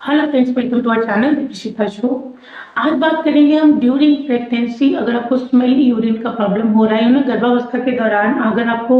Hello friends, welcome to our channel Dipishika show. आज बात करेंगे हम ड्यूरिंग प्रेगनेंसी। अगर आपको स्मेली यूरिन का प्रॉब्लम हो रहा है ना गर्भावस्था के दौरान, अगर आपको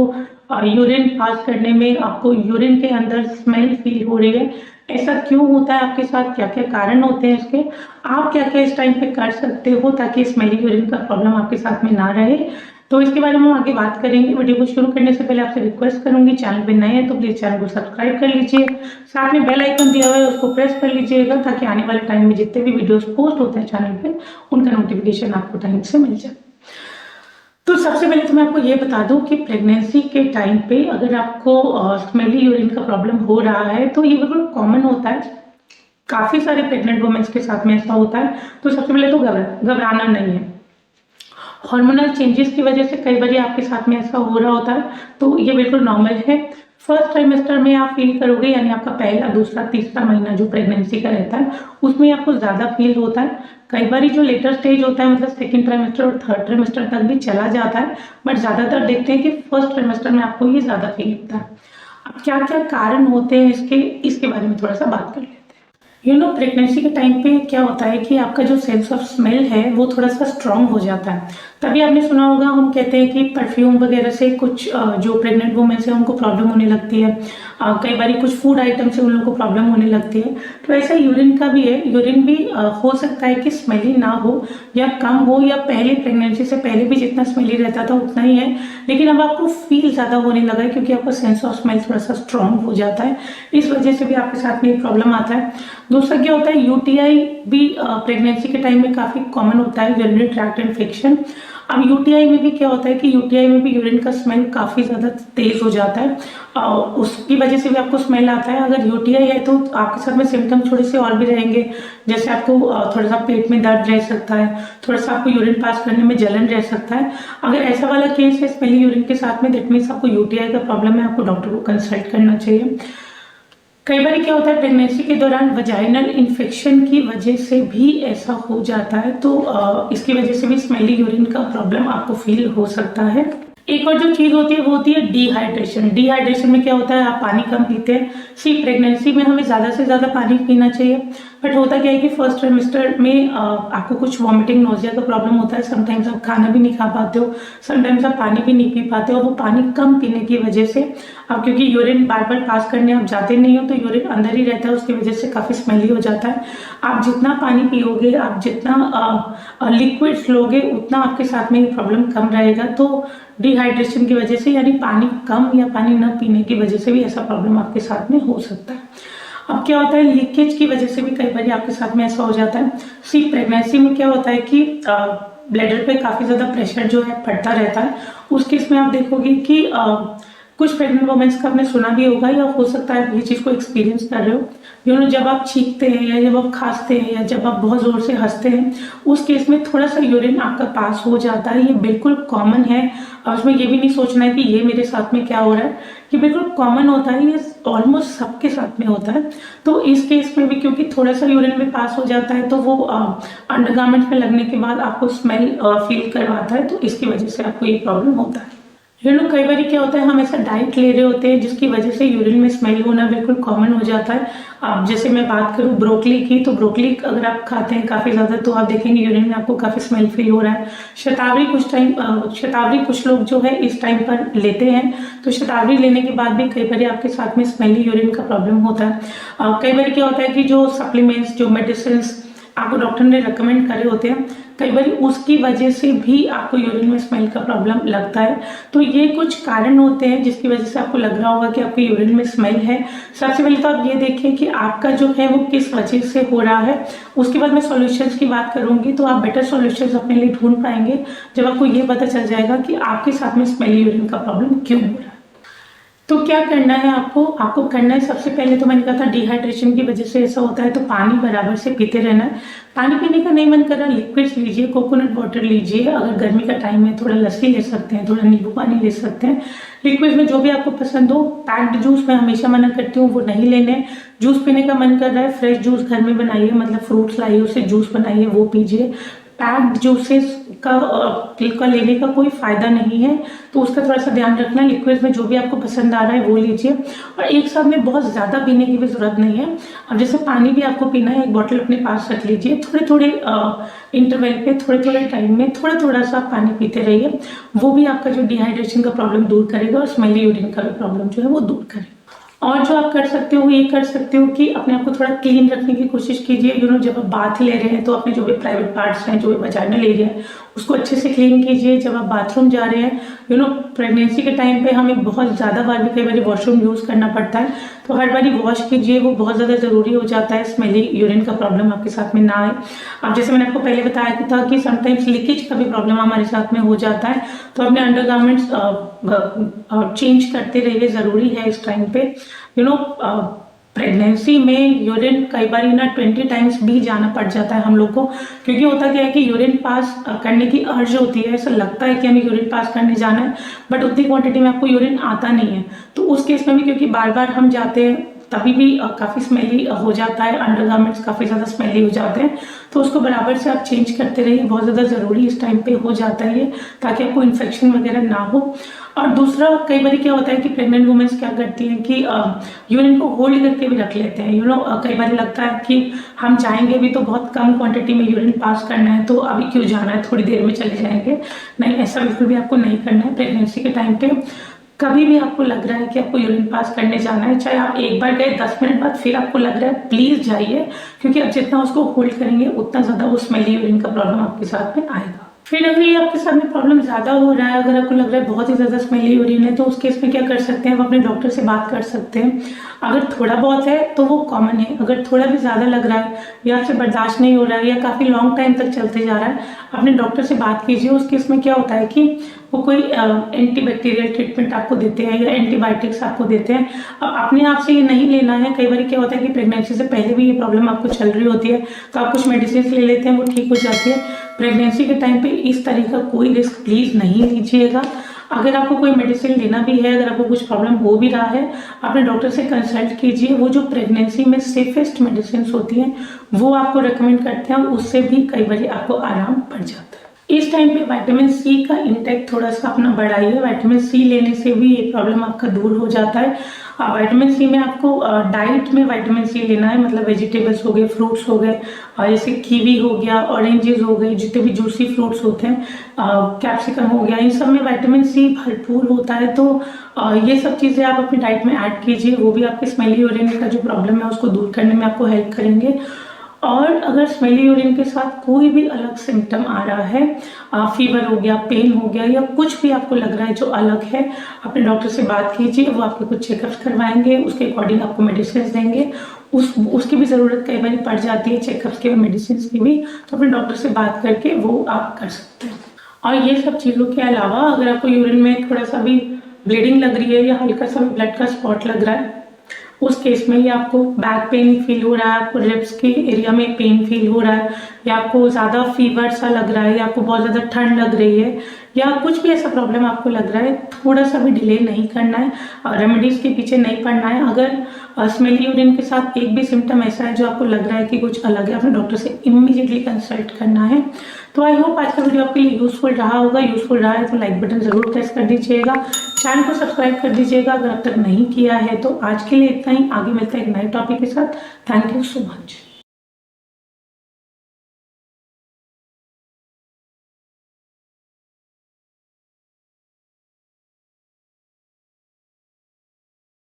यूरिन पास करने में आपको यूरिन के अंदर स्मेल फील हो रही है, ऐसा क्यों होता है आपके साथ, क्या क्या कारण होते हैं इसके, आप क्या क्या इस टाइम पे कर सकते हो ताकि स्मेली यूरिन का प्रॉब्लम आपके साथ में ना रहे, तो इसके बारे में हम आगे बात करेंगे। वीडियो को शुरू करने से पहले आपसे रिक्वेस्ट करूंगी, चैनल पे नए हैं तो प्लीज चैनल को सब्सक्राइब कर लीजिए, साथ में बेल आइकन दिया हुआ है उसको प्रेस कर लीजिएगा ताकि आने वाले टाइम में जितने भी वीडियोस पोस्ट होते हैं चैनल पे उनका नोटिफिकेशन आपको टाइम से मिल जाए। तो सबसे पहले तो मैं आपको ये बता दूं कि प्रेगनेंसी के टाइम पे अगर आपको स्मेली यूरिन का प्रॉब्लम हो रहा है तो ये बिल्कुल कॉमन होता है। काफी सारे प्रेग्नेंट वुमेन्स के साथ में ऐसा होता है। तो सबसे पहले तो घबराना नहीं है। हार्मोनल चेंजेस की वजह से कई बार आपके साथ में ऐसा हो रहा होता है, तो ये बिल्कुल नॉर्मल है। फर्स्ट ट्राइमेस्टर में आप फील करोगे, यानी आपका पहला, दूसरा, तीसरा महीना जो प्रेगनेंसी का रहता है उसमें आपको ज़्यादा फील होता है। कई बार जो लेटर स्टेज होता है, मतलब सेकेंड ट्राइमेस्टर और थर्ड ट्राइमेस्टर तक भी चला जाता है, बट ज़्यादातर देखते हैं कि फर्स्ट ट्राइमेस्टर में आपको ये ज़्यादा फील होता है। अब क्या क्या कारण होते हैं इसके बारे में थोड़ा सा बात कर लेते हैं। प्रेगनेंसी के टाइम पे क्या होता है कि आपका जो सेंस ऑफ स्मेल है वो थोड़ा सा स्ट्रांग हो जाता है। तभी आपने सुना होगा, हम कहते हैं कि परफ्यूम वगैरह से कुछ जो प्रेग्नेंट वुमेन्स है उनको प्रॉब्लम होने लगती है। कई बार कुछ फूड आइटम से उन लोगों को प्रॉब्लम होने लगती है। तो ऐसा यूरिन का भी है। यूरिन भी हो सकता है कि स्मेली ना हो या कम हो, या पहले प्रेगनेंसी से पहले भी जितना स्मेली रहता था उतना ही है, लेकिन अब आपको फील ज़्यादा होने लगा है क्योंकि आपका सेंस ऑफ स्मेल थोड़ा सा स्ट्रांग हो जाता है। इस वजह से भी आपके साथ में प्रॉब्लम आता है। दूसरा क्या होता है, यूटीआई भी प्रेगनेंसी के टाइम में काफ़ी कॉमन होता है, यूरिनरी ट्रैक्ट इन्फेक्शन। अब यूटीआई में भी क्या होता है कि यूटीआई में भी यूरिन का स्मेल काफ़ी ज़्यादा तेज हो जाता है और उसकी वजह से भी आपको स्मेल आता है। अगर यूटीआई है तो आपके साथ में सिम्टम थोड़े से और भी रहेंगे, जैसे आपको थोड़ा सा पेट में दर्द रह सकता है, थोड़ा सा आपको यूरिन पास करने में जलन रह सकता है। अगर ऐसा वाला केस है स्मेली यूरिन के साथ में, दैट मीन्स आपको यूटीआई का प्रॉब्लम है, आपको डॉक्टर को कंसल्ट करना चाहिए। कई बार क्या होता है, प्रेगनेंसी के दौरान वजाइनल इन्फेक्शन की वजह से भी ऐसा हो जाता है, तो इसकी वजह से भी स्मेली यूरिन का प्रॉब्लम आपको फील हो सकता है। एक और जो चीज होती है वो होती है डिहाइड्रेशन। डिहाइड्रेशन में क्या होता है, आप पानी कम पीते हैं। प्रेगनेंसी में हमें ज्यादा से ज्यादा पानी पीना चाहिए, बट होता क्या है कि फर्स्ट ट्राइमेस्टर में आपको कुछ वॉमिटिंग, नोजिया का प्रॉब्लम होता है। समटाइम्स आप खाना भी नहीं खा पाते हो, समटाइम्स आप पानी भी नहीं पी पाते हो। वो पानी कम पीने की वजह से, अब क्योंकि यूरिन बार बार पास करने आप जाते नहीं हो तो यूरिन अंदर ही रहता है, उसकी वजह से काफी स्मेली हो जाता है। आप जितना पानी पियोगे, आप जितना लिक्विड्स लोगे, उतना आपके साथ में ये प्रॉब्लम कम रहेगा। तो डिहाइड्रेशन की वजह से, यानी पानी कम या पानी न पीने की वजह से भी ऐसा प्रॉब्लम आपके साथ में हो सकता है। अब क्या होता है, लीकेज की वजह से भी कई बार आपके साथ में ऐसा हो जाता है। प्रेगनेंसी में क्या होता है कि ब्लैडर पे काफी ज्यादा प्रेशर जो है पड़ता रहता है। उस केस में आप देखोगे कि कुछ प्रेग्नेंट वुमेन्स का आपने सुना भी होगा, या हो सकता है ये चीज को एक्सपीरियंस कर रहे हो। जब आप छींकते हैं या जब आप खांसते हैं या जब आप बहुत जोर से हंसते हैं, उस केस में थोड़ा सा यूरिन आपका पास हो जाता है। ये बिल्कुल कॉमन है और उसमें ये भी नहीं सोचना है कि ये मेरे साथ में क्या हो रहा है। ये बिल्कुल कॉमन होता है, ये ऑलमोस्ट सबके साथ में होता है। तो इस केस में भी क्योंकि थोड़ा सा यूरिन में पास हो जाता है, तो वो अंडरगारमेंट में लगने के बाद आपको स्मेल फील करवाता है, तो इसकी वजह से आपको ये प्रॉब्लम होता है। कई बार क्या होता है, हम ऐसा डाइट ले रहे होते हैं जिसकी वजह से यूरिन में स्मेल होना बिल्कुल कॉमन हो जाता है। अब जैसे मैं बात करूँ ब्रोकली की, तो ब्रोकली अगर आप खाते हैं काफी ज्यादा तो आप देखेंगे यूरिन में आपको काफी स्मेल फील हो रहा है। शतावरी कुछ लोग जो है इस टाइम पर लेते हैं, तो शतावरी लेने के बाद भी कई बार आपके साथ में स्मेली यूरिन का प्रॉब्लम होता है। कई बार क्या होता है कि जो सप्लीमेंट्स, जो मेडिसिन आपको डॉक्टर ने रिकमेंड करे होते हैं, कई बार उसकी वजह से भी आपको यूरिन में स्मेल का प्रॉब्लम लगता है। तो ये कुछ कारण होते हैं जिसकी वजह से आपको लग रहा होगा कि आपके यूरिन में स्मेल है। सबसे पहले तो आप ये देखें कि आपका जो है वो किस वजह से हो रहा है। उसके बाद मैं सॉल्यूशंस की बात करूंगी, तो आप बेटर सॉल्यूशंस अपने लिए ढूंढ पाएंगे जब आपको ये पता चल जाएगा कि आपके साथ में स्मेली यूरिन का प्रॉब्लम क्यों हो रहा है। तो क्या करना है आपको करना है, सबसे पहले तो मैंने कहा था डिहाइड्रेशन की वजह से ऐसा होता है, तो पानी बराबर से पीते रहना है। पानी पीने का नहीं मन कर रहा, लिक्विड्स लीजिए, कोकोनट वाटर लीजिए। अगर गर्मी का टाइम है थोड़ा लस्सी ले सकते हैं, थोड़ा नींबू पानी ले सकते हैं। लिक्विड्स में जो भी आपको पसंद हो। पैक्ड जूस मैं हमेशा मना करती हूँ, वो नहीं लेने। जूस पीने का मन कर रहा है, फ्रेश जूस घर में बनाइए, मतलब फ्रूट्स लाइए, उससे जूस बनाइए, वो पीजिए। पैक्ड जूसेस का लेने का कोई फ़ायदा नहीं है, तो उसका थोड़ा सा ध्यान रखना। लिक्विड में जो भी आपको पसंद आ रहा है वो लीजिए, और एक साथ में बहुत ज़्यादा पीने की भी ज़रूरत नहीं है। अब जैसे पानी भी आपको पीना है, एक बॉटल अपने पास रख लीजिए, थोड़े थोड़े इंटरवल पे थोड़े थोड़े टाइम में थोड़ा थोड़ा सा पानी पीते रहिए। वो भी आपका जो डिहाइड्रेशन का प्रॉब्लम दूर करेगा और स्मेली यूरिन का भी प्रॉब्लम जो है वो दूर करेगा। और जो आप कर सकते हो ये कर सकते हो कि अपने आप को थोड़ा क्लीन रखने की कोशिश कीजिए। जब आप बाथ ले रहे हैं तो अपने जो भी प्राइवेट पार्ट्स हैं, जो भी वजाइनल एरिया है, उसको अच्छे से क्लीन कीजिए। जब आप बाथरूम जा रहे हैं, प्रेगनेंसी के टाइम पे हमें बहुत ज़्यादा बार भी कई बार वॉशरूम यूज़ करना पड़ता है, तो हर बार वॉश कीजिए, वो बहुत ज़्यादा ज़रूरी हो जाता है, स्मेली यूरिन का प्रॉब्लम आपके साथ में ना आए। अब जैसे मैंने आपको पहले बताया था कि समटाइम्स लीकेज का भी प्रॉब्लम हमारे साथ में हो जाता है, तो अपने अंडरगारमेंट्स चेंज करते रहिए, ज़रूरी है इस टाइम पे। प्रेगनेंसी में यूरिन कई बार 20 टाइम्स भी जाना पड़ जाता है हम लोग को, क्योंकि होता क्या है कि यूरिन पास करने की अर्ज होती है, ऐसा लगता है कि हमें यूरिन पास करने जाना है, बट उतनी क्वांटिटी में आपको यूरिन आता नहीं है। तो उस केस में भी क्योंकि बार बार हम जाते हैं, तभी भी काफ़ी स्मेली हो जाता है, अंडरगारमेंट्स काफ़ी ज़्यादा स्मेली हो जाते हैं, तो उसको बराबर से आप चेंज करते रहिए, बहुत ज़्यादा ज़रूरी इस टाइम पे हो जाता है ये, ताकि आपको इन्फेक्शन वगैरह ना हो। और दूसरा, कई बार क्या होता है कि प्रेग्नेंट वुमेन्स क्या करती हैं कि यूरिन को होल्ड करके भी रख लेते हैं। कई बार लगता है कि हम जाएंगे भी तो बहुत कम क्वांटिटी में यूरिन पास करना है, तो अभी क्यों जाना है, थोड़ी देर में चले जाएंगे। नहीं, ऐसा बिल्कुल भी आपको नहीं करना है। प्रेगनेंसी के टाइम पे कभी भी आपको लग रहा है कि आपको यूरिन पास करने जाना है, चाहे आप एक बार गए 10 मिनट बाद फिर आपको लग रहा है, प्लीज़ जाइए, क्योंकि आप जितना उसको होल्ड करेंगे उतना ज़्यादा वो स्मेली यूरिन का प्रॉब्लम आपके साथ में आएगा। फिर अगर ये आपके साथ में प्रॉब्लम ज़्यादा हो रहा है, अगर आपको लग रहा है बहुत ही ज़्यादा स्मेली यूरिन है, तो उस केस में क्या कर सकते हैं, आप अपने डॉक्टर से बात कर सकते हैं। अगर थोड़ा बहुत है तो वो कॉमन है, अगर थोड़ा भी ज़्यादा लग रहा है या आपसे बर्दाश्त नहीं हो रहा है या काफ़ी लॉन्ग टाइम तक चलते जा रहा है, अपने डॉक्टर से बात कीजिए। उस केस में क्या होता है कि वो कोई एंटीबैक्टीरियल ट्रीटमेंट आपको देते हैं या एंटीबायोटिक्स आपको देते हैं। अब अपने आप से ये नहीं लेना है। कई बार क्या होता है कि प्रेगनेंसी से पहले भी ये प्रॉब्लम आपको चल रही होती है, तो आप कुछ मेडिसिन ले लेते हैं, वो ठीक हो जाती है। प्रेगनेंसी के टाइम पे इस तरह का कोई रिस्क प्लीज़ नहीं लीजिएगा। अगर आपको कोई मेडिसिन लेना भी है, अगर आपको कुछ प्रॉब्लम हो भी रहा है, अपने डॉक्टर से कंसल्ट कीजिए। वो जो प्रेगनेंसी में सेफेस्ट मेडिसिन होती हैं वो आपको रिकमेंड करते हैं, और उससे भी कई बार आपको आराम पड़ जाता है। इस टाइम पे विटामिन सी का इंटेक थोड़ा सा अपना बढ़ाइए। विटामिन सी लेने से भी ये प्रॉब्लम आपका दूर हो जाता है। विटामिन सी में आपको डाइट में विटामिन सी लेना है, मतलब वेजिटेबल्स हो गए, फ्रूट्स हो गए, जैसे कीवी हो गया, ऑरेंजेस हो गए, जितने भी जूसी फ्रूट्स होते हैं, कैप्सिकम हो गया, इन सब में विटामिन सी भरपूर होता है। तो ये सब चीज़ें आप अपनी डाइट में ऐड कीजिए, वो भी आपके स्मेली यूरिन का जो प्रॉब्लम है उसको दूर करने में आपको हेल्प करेंगे। और अगर स्मेली यूरिन के साथ कोई भी अलग सिम्टम आ रहा है, फीवर हो गया, पेन हो गया, या कुछ भी आपको लग रहा है जो अलग है, अपने डॉक्टर से बात कीजिए। वो आपके कुछ चेकअप्स करवाएंगे, उसके अकॉर्डिंग आपको मेडिसिन देंगे। उसकी भी ज़रूरत कई बार पड़ जाती है, चेकअप्स की और मेडिसिन की भी, तो अपने डॉक्टर से बात करके वो आप कर सकते हैं। और ये सब चीज़ों के अलावा अगर आपको यूरिन में थोड़ा सा भी ब्लीडिंग लग रही है या हल्का सा ब्लड का स्पॉट लग रहा है, उस केस में ही आपको बैक पेन फील हो रहा है, आपको रिब्स के एरिया में पेन फील हो रहा है, या आपको ज़्यादा फीवर सा लग रहा है, या आपको बहुत ज़्यादा ठंड लग रही है, या कुछ भी ऐसा प्रॉब्लम आपको लग रहा है, थोड़ा सा भी डिले नहीं करना है, रेमेडीज़ के पीछे नहीं पड़ना है। अगर स्मेली यूरिन के साथ एक भी सिम्टम ऐसा है जो आपको लग रहा है कि कुछ अलग है, अपने डॉक्टर से इमीडिएटली कंसल्ट करना है। तो आई होप आज का वीडियो आपके लिए यूज़फुल रहा होगा। यूज़फुल रहा है तो लाइक बटन ज़रूर प्रेस कर दीजिएगा, चैनल को सब्सक्राइब कर दीजिएगा अगर अब तक नहीं किया है। तो आज के लिए इतना ही, आगे मिलता है एक नए टॉपिक के साथ। Thank you so much.